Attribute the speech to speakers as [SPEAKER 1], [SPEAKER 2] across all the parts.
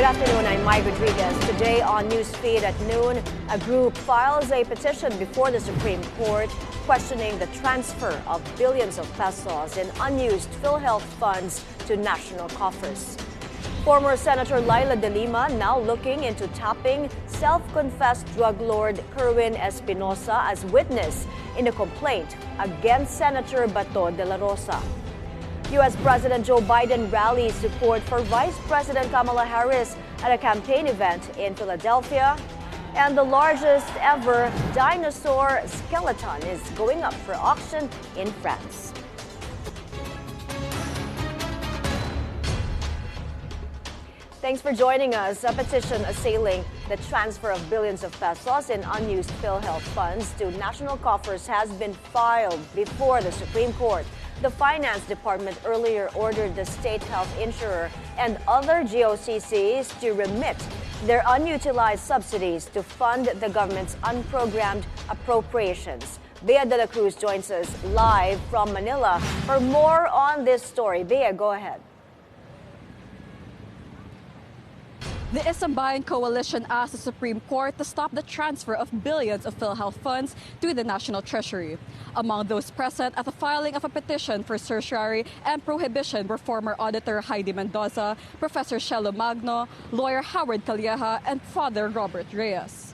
[SPEAKER 1] Good afternoon, I'm Mai Rodriguez. Today on Newsfeed at noon, a group files a petition before the Supreme Court questioning the transfer of billions of pesos in unused PhilHealth funds to national coffers. Former Senator Leila de Lima now looking into tapping self-confessed drug lord Kerwin Espinosa as witness in a complaint against Senator Bato de la Rosa. U.S. President Joe Biden rallies support for Vice President Kamala Harris at a campaign event in Philadelphia. And the largest ever dinosaur skeleton is going up for auction in France. Thanks for joining us. A petition assailing the transfer of billions of pesos in unused PhilHealth funds to national coffers has been filed before the Supreme Court. The Finance Department earlier ordered the state health insurer and other GOCCs to remit their unutilized subsidies to fund the government's unprogrammed appropriations. Bea de la Cruz joins us live from Manila for more on this story. Bea, go ahead.
[SPEAKER 2] The Isambayan Coalition asked the Supreme Court to stop the transfer of billions of PhilHealth funds to the National Treasury. Among those present at the filing of a petition for certiorari and prohibition were former Auditor Heidi Mendoza, Professor Shelo Magno, lawyer Howard Calleja, and Father Robert Reyes.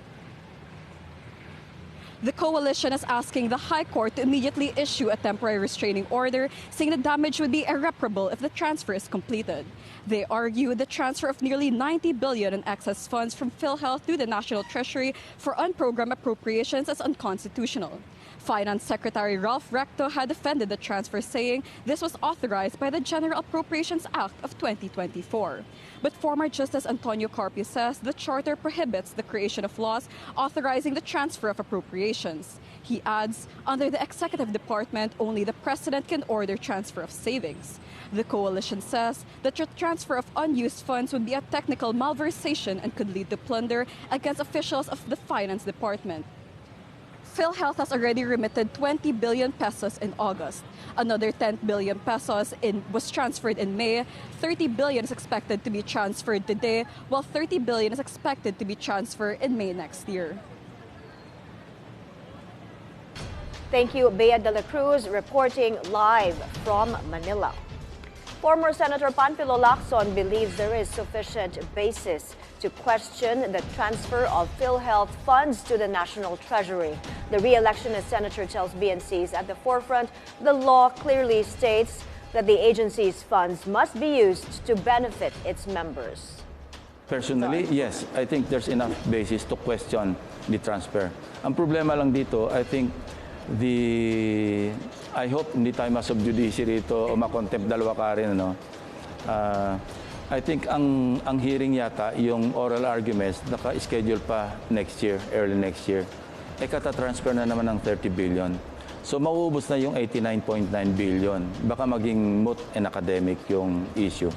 [SPEAKER 2] The coalition is asking the High Court to immediately issue a temporary restraining order, saying the damage would be irreparable if the transfer is completed. They argue the transfer of nearly 90 billion in excess funds from PhilHealth to the National Treasury for unprogrammed appropriations is unconstitutional. Finance Secretary Ralph Recto had defended the transfer, saying this was authorized by the General Appropriations Act of 2024. But former Justice Antonio Carpio says the charter prohibits the creation of laws authorizing the transfer of appropriations. He adds, under the executive department, only the president can order transfer of savings. The coalition says that the transfer of unused funds would be a technical malversation and could lead to plunder against officials of the finance department. PhilHealth has already remitted 20 billion pesos in August. Another 10 billion pesos was transferred in May. 30 billion is expected to be transferred today, while 30 billion is expected to be transferred in May next year.
[SPEAKER 1] Thank you, Bea de la Cruz, reporting live from Manila. Former Senator Panfilo Lacson believes there is sufficient basis to question the transfer of PhilHealth funds to the National Treasury. The re-electionist senator tells BNC is at the forefront. The law clearly states that the agency's funds must be used to benefit its members.
[SPEAKER 3] Personally, yes, I think there's enough basis to question the transfer. Ang problema lang dito, I think I hope hindi tayo masubjudice rito o makontempt dalawa ka rin, ano. I think ang hearing yata, yung oral arguments, naka-schedule pa next year, early next year. Kata-transfer na naman ng 30 billion. So mauubos na yung 89.9 billion. Baka maging moot and academic yung issue.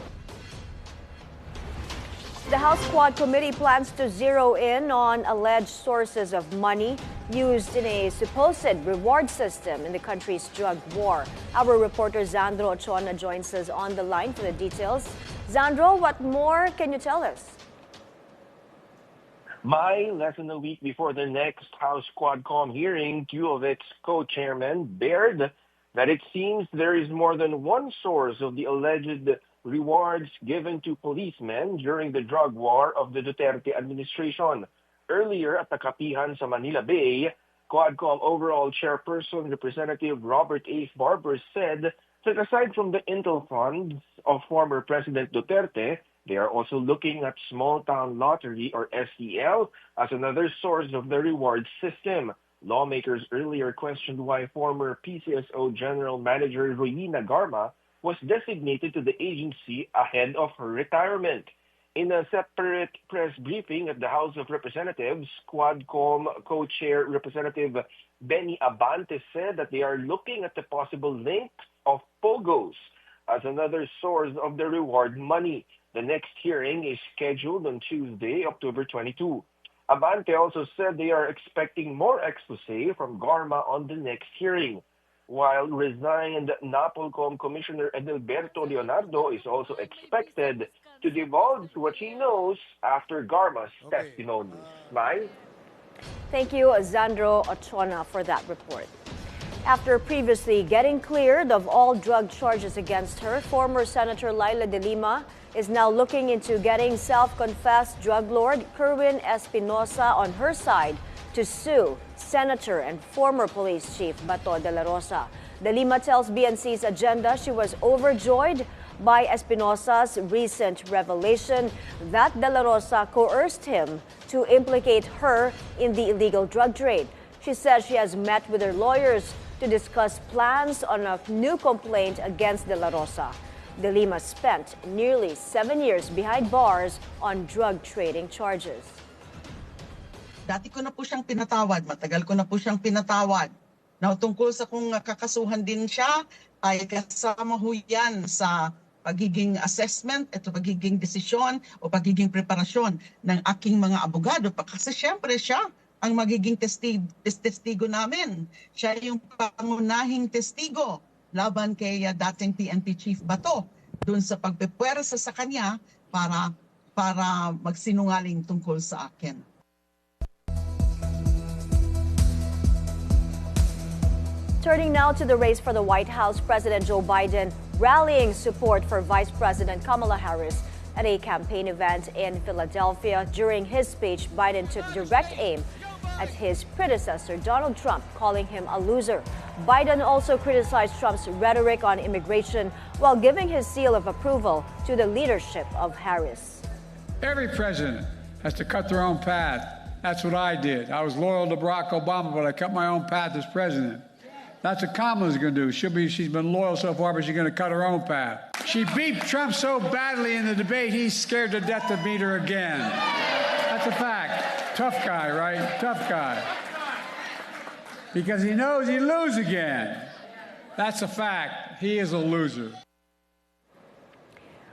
[SPEAKER 1] The House Quad Committee plans to zero in on alleged sources of money used in a supposed reward system in the country's drug war. Our reporter Zandro Chona joins us on the line for the details. Zandro, what more can you tell us?
[SPEAKER 4] Less than a week before the next House Quadcom hearing, two of its co-chairmen bared that it seems there is more than one source of the alleged rewards given to policemen during the drug war of the Duterte administration. Earlier at the Kapihan sa Manila Bay, Quadcom overall chairperson Representative Robert A. Barber said that aside from the intel funds of former President Duterte, they are also looking at small-town lottery or STL as another source of the reward system. Lawmakers earlier questioned why former PCSO General Manager Royina Garma was designated to the agency ahead of her retirement. In a separate press briefing at the House of Representatives, Quadcom co-chair Representative Benny Abante said that they are looking at the possible link of POGOs as another source of the reward money. The next hearing is scheduled on Tuesday, October 22. Abante also said they are expecting more expose from Garma on the next hearing. while resigned NAPOLCOM Commissioner Edelberto Leonardo is also expected to divulge what she knows after Garma's testimonies. Mai?
[SPEAKER 1] Thank you, Zandro Ochona, for that report. After previously getting cleared of all drug charges against her, former Senator Laila de Lima is now looking into getting self-confessed drug lord Kerwin Espinosa on her side to sue Senator and former police chief Bato de la Rosa. De Lima tells BNC's Agenda she was overjoyed by Espinosa's recent revelation that de la Rosa coerced him to implicate her in the illegal drug trade. She says she has met with her lawyers to discuss plans on a new complaint against de la Rosa. De Lima spent nearly 7 years behind bars on drug trading charges.
[SPEAKER 5] Dati ko na po siyang pinatawad, matagal ko na po siyang pinatawad. Now, tungkol sa kung kakasuhan din siya, ay kasama ho yan sa pagiging assessment at pagiging desisyon o pagiging preparasyon ng aking mga abogado. Kasi siyempre siya ang magiging testigo namin. Siya yung pangunahing testigo laban kay dating PNP Chief Bato dun sa pagpepwersa sa kanya para magsinungaling tungkol sa akin.
[SPEAKER 1] Turning now to the race for the White House, President Joe Biden rallying support for Vice President Kamala Harris at a campaign event in Philadelphia. During his speech, Biden took direct aim at his predecessor, Donald Trump, calling him a loser. Biden also criticized Trump's rhetoric on immigration while giving his seal of approval to the leadership of Harris.
[SPEAKER 6] Every president has to cut their own path. That's what I did. I was loyal to Barack Obama, but I cut my own path as president. That's what Kamala's going to do. She's been loyal so far, but she's going to cut her own path. She beat Trump so badly in the debate, he's scared to death to beat her again. That's a fact. Tough guy, right? Tough guy. Because he knows he'd lose again. That's a fact. He is a loser.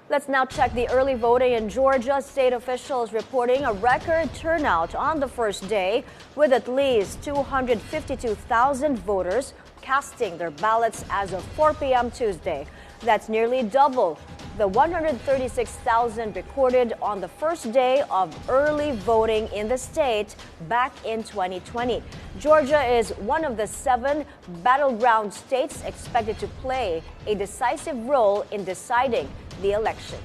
[SPEAKER 1] Let's now check the early voting in Georgia. State officials reporting a record turnout on the first day, with at least 252,000 voters casting their ballots as of 4 p.m. Tuesday. That's nearly double the 136,000 recorded on the first day of early voting in the state back in 2020. Georgia is one of the 7 battleground states expected to play a decisive role in deciding the election.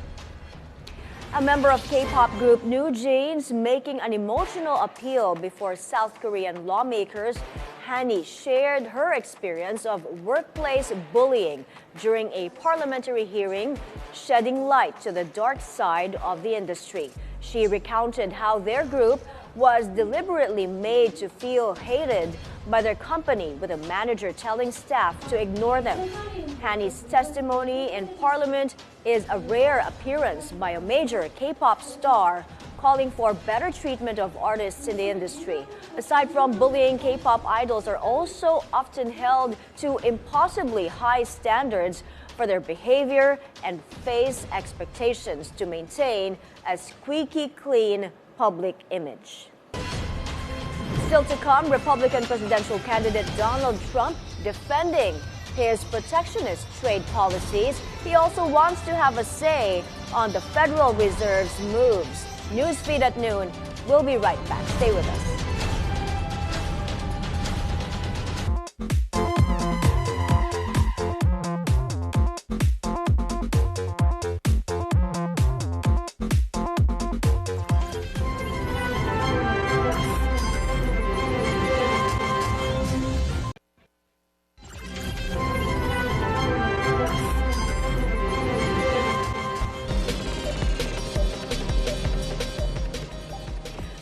[SPEAKER 1] A member of K-pop group New Jeans making an emotional appeal before South Korean lawmakers. Hani shared her experience of workplace bullying during a parliamentary hearing, shedding light to the dark side of the industry. She recounted how their group was deliberately made to feel hated by their company, with a manager telling staff to ignore them. Hani's testimony in Parliament is a rare appearance by a major K-pop star, calling for better treatment of artists in the industry. Aside from bullying, K-pop idols are also often held to impossibly high standards for their behavior and face expectations to maintain a squeaky clean public image. Still to come, Republican presidential candidate Donald Trump defending his protectionist trade policies. He also wants to have a say on the Federal Reserve's moves. Newsfeed at noon. We'll be right back. Stay with us.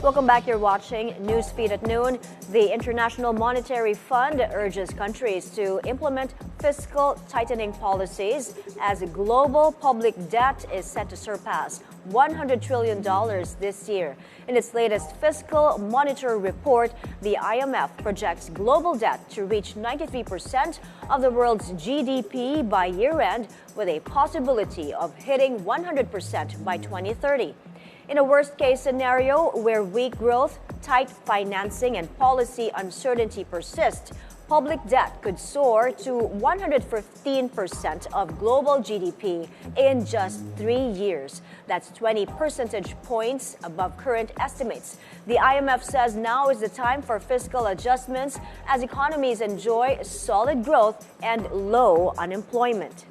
[SPEAKER 1] Welcome back. You're watching Newsfeed at noon. The International Monetary Fund urges countries to implement fiscal tightening policies as global public debt is set to surpass $100 trillion this year. In its latest fiscal monitor report, the IMF projects global debt to reach 93% of the world's GDP by year-end, with a possibility of hitting 100% by 2030. In a worst-case scenario where weak growth, tight financing, and policy uncertainty persist, public debt could soar to 115% of global GDP in just 3 years. That's 20 percentage points above current estimates. The IMF says now is the time for fiscal adjustments as economies enjoy solid growth and low unemployment.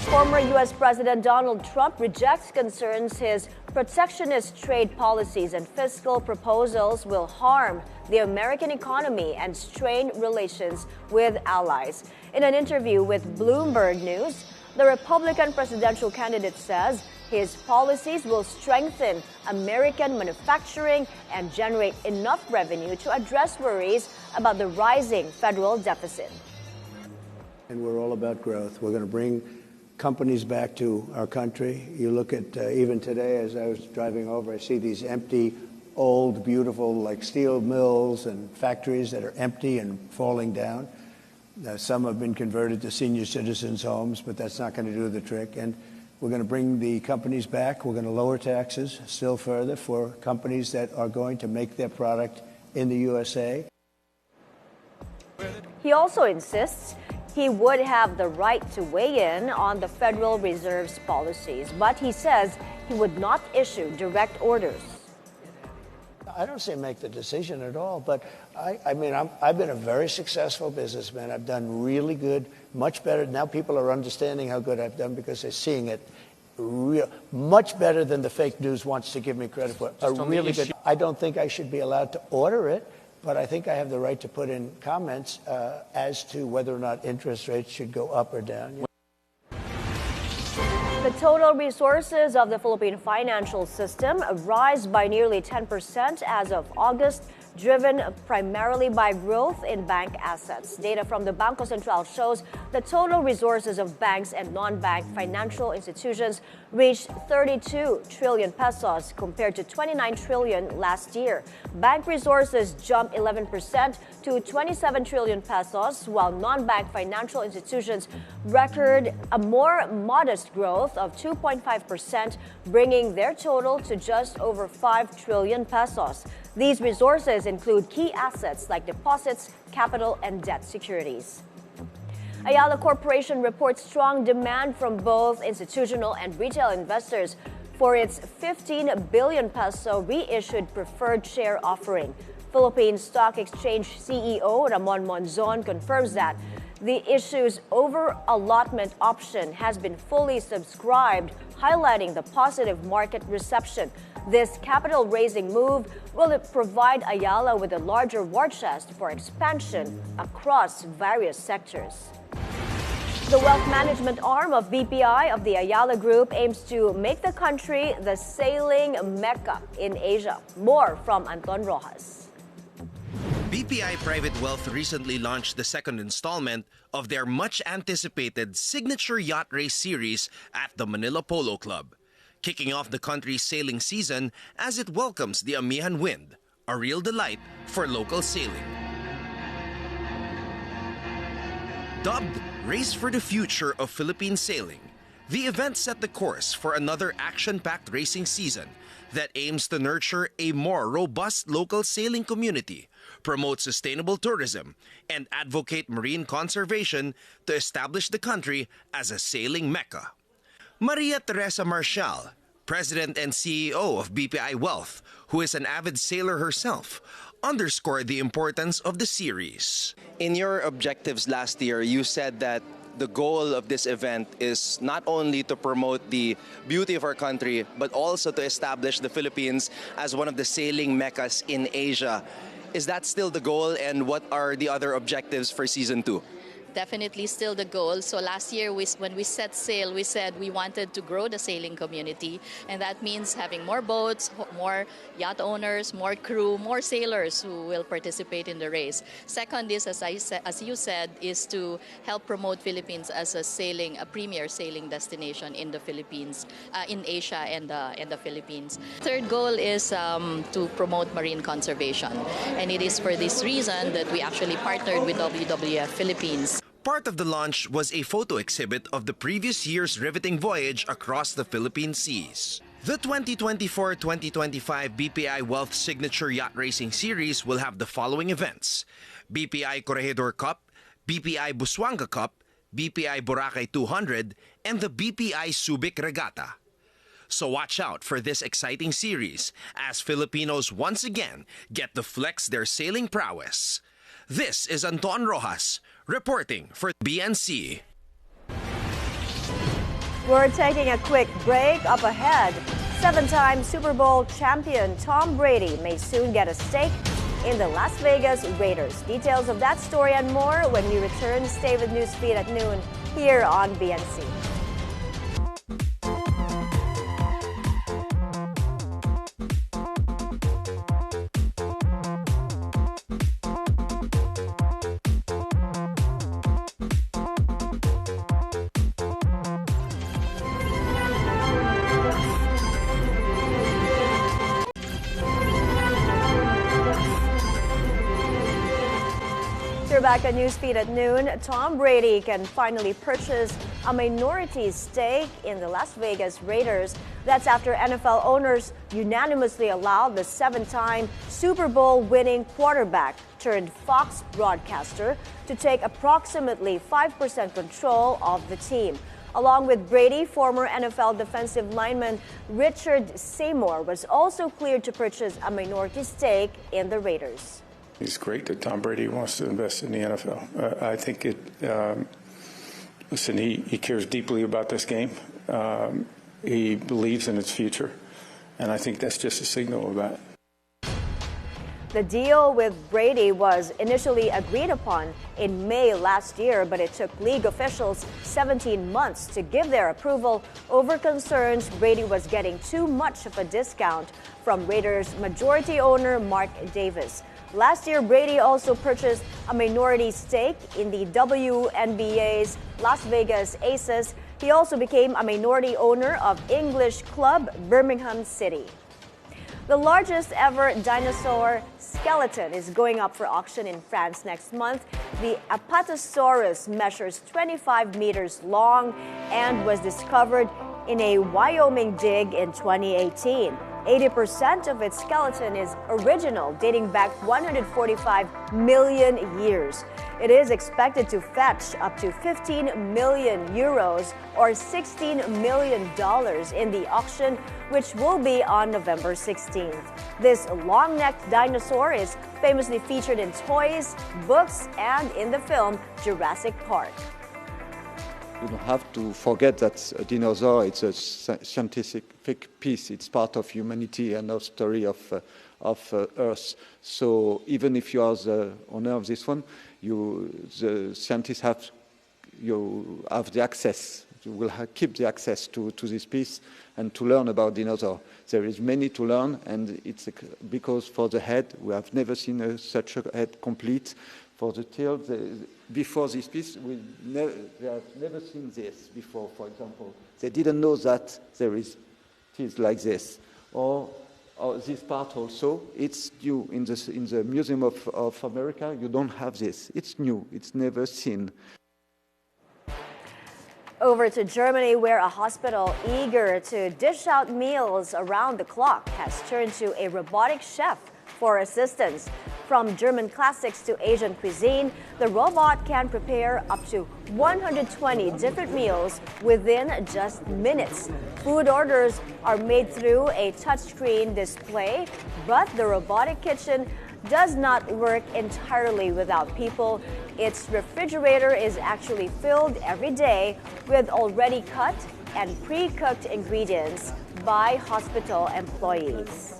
[SPEAKER 1] Former U.S. President Donald Trump rejects concerns his protectionist trade policies and fiscal proposals will harm the American economy and strain relations with allies. In an interview with Bloomberg News, the Republican presidential candidate says his policies will strengthen American manufacturing and generate enough revenue to address worries about the rising federal deficit.
[SPEAKER 7] And we're all about growth. We're going to bring companies back to our country. You look at even today, as I was driving over, I see these empty, old, beautiful, like steel mills and factories that are empty and falling down. Some have been converted to senior citizens' homes, but that's not going to do the trick. And we're going to bring the companies back. We're going to lower taxes still further for companies that are going to make their product in the USA.
[SPEAKER 1] He also insists he would have the right to weigh in on the Federal Reserve's policies, but he says he would not issue direct orders.
[SPEAKER 7] I don't say make the decision at all, but I've been a very successful businessman. I've done really good, much better. Now people are understanding how good I've done because they're seeing it much better than the fake news wants to give me credit for. Really good. I don't think I should be allowed to order it, but I think I have the right to put in comments as to whether or not interest rates should go up or down.
[SPEAKER 1] The total resources of the Philippine financial system rise by nearly 10% as of August, driven primarily by growth in bank assets. Data from the Bangko Sentral shows the total resources of banks and non-bank financial institutions reached 32 trillion pesos compared to 29 trillion last year. Bank resources jumped 11% to 27 trillion pesos, while non-bank financial institutions record a more modest growth of 2.5%, bringing their total to just over 5 trillion pesos. These resources include key assets like deposits, capital, and debt securities. Ayala Corporation reports strong demand from both institutional and retail investors for its 15 billion peso reissued preferred share offering. Philippine Stock Exchange CEO Ramon Monzon confirms that the issue's over-allotment option has been fully subscribed, highlighting the positive market reception. This capital-raising move will provide Ayala with a larger war chest for expansion across various sectors. The wealth management arm of BPI of the Ayala Group aims to make the country the sailing mecca in Asia. More from Anton Rojas.
[SPEAKER 8] BPI Private Wealth recently launched the second installment of their much-anticipated signature yacht race series at the Manila Polo Club, kicking off the country's sailing season as it welcomes the Amihan Wind, a real delight for local sailing. Dubbed Race for the Future of Philippine Sailing, the event set the course for another action-packed racing season that aims to nurture a more robust local sailing community, promote sustainable tourism, and advocate marine conservation to establish the country as a sailing mecca. Maria Teresa Marcial, President and CEO of BPI Wealth, who is an avid sailor herself, underscored the importance of the series.
[SPEAKER 9] In your objectives last year, you said that the goal of this event is not only to promote the beauty of our country, but also to establish the Philippines as one of the sailing meccas in Asia. Is that still the goal, and what are the other objectives for Season 2?
[SPEAKER 10] Definitely still the goal. So last year, when we set sail, we said we wanted to grow the sailing community, and that means having more boats, more yacht owners, more crew, more sailors who will participate in the race. Second is, as you said, is to help promote Philippines as a premier sailing destination in the Philippines, in Asia and the Philippines. Third goal is to promote marine conservation, and it is for this reason that we actually partnered with WWF Philippines.
[SPEAKER 8] Part of the launch was a photo exhibit of the previous year's riveting voyage across the Philippine seas. The 2024-2025 BPI Wealth Signature Yacht Racing Series will have the following events: BPI Corregidor Cup, BPI Busuanga Cup, BPI Boracay 200, and the BPI Subic Regatta. So watch out for this exciting series as Filipinos once again get to flex their sailing prowess. This is Anton Rojas reporting for BNC.
[SPEAKER 1] We're taking a quick break. Up ahead, 7-time Super Bowl champion Tom Brady may soon get a stake in the Las Vegas Raiders. Details of that story and more when we return. Stay with Newsfeed at noon here on BNC. We're back at Newsfeed at noon. Tom Brady can finally purchase a minority stake in the Las Vegas Raiders. That's after NFL owners unanimously allowed the 7-time Super Bowl winning quarterback turned Fox broadcaster to take approximately 5% control of the team. Along with Brady, former NFL defensive lineman Richard Seymour was also cleared to purchase a minority stake in the Raiders.
[SPEAKER 11] It's great that Tom Brady wants to invest in the NFL. I think listen, he cares deeply about this game. He believes in its future, and I think that's just a signal of that.
[SPEAKER 1] The deal with Brady was initially agreed upon in May last year, but it took league officials 17 months to give their approval over concerns Brady was getting too much of a discount from Raiders majority owner Mark Davis. Last year, Brady also purchased a minority stake in the WNBA's Las Vegas Aces. He also became a minority owner of English club Birmingham City. The largest ever dinosaur skeleton is going up for auction in France next month. The Apatosaurus measures 25 meters long and was discovered in a Wyoming dig in 2018. 80% of its skeleton is original, dating back 145 million years. It is expected to fetch up to 15 million euros or $16 million in the auction, which will be on November 16th. This long-necked dinosaur is famously featured in toys, books, and in the film Jurassic Park.
[SPEAKER 12] You don't have to forget that a dinosaur, it's a scientific piece. It's part of humanity and the story of Earth. So even if you are the owner of this one, the scientists have the access. You will keep the access to this piece and to learn about dinosaur. There is many to learn, and it's because for the head, we have never seen such a head complete. For the tail, before this piece, they have never seen this before, for example. They didn't know that there is teeth like this. Or this part also, it's new. In the Museum of America, you don't have this. It's new. It's never seen.
[SPEAKER 1] Over to Germany, where a hospital eager to dish out meals around the clock has turned to a robotic chef for assistance. From German classics to Asian cuisine, the robot can prepare up to 120 different meals within just minutes. Food orders are made through a touchscreen display, but the robotic kitchen does not work entirely without people. Its refrigerator is actually filled every day with already cut and pre-cooked ingredients by hospital employees.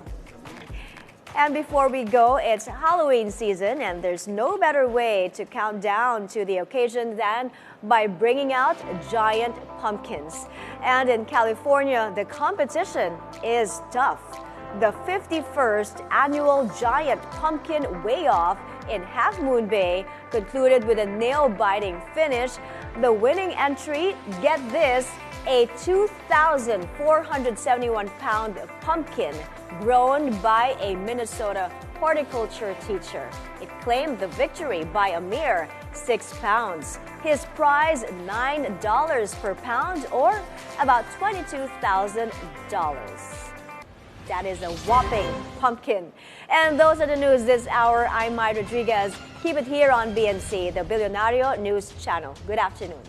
[SPEAKER 1] And before we go, it's Halloween season, and there's no better way to count down to the occasion than by bringing out giant pumpkins. And in California, the competition is tough. The 51st annual Giant Pumpkin Weigh-Off in Half Moon Bay concluded with a nail-biting finish. The winning entry, get this, a 2,471-pound pumpkin grown by a Minnesota horticulture teacher. It claimed the victory by a mere 6 pounds. His prize, $9 per pound, or about $22,000. That is a whopping pumpkin. And those are the news this hour. I'm Mai Rodriguez. Keep it here on BNC, the Billionario News Channel. Good afternoon.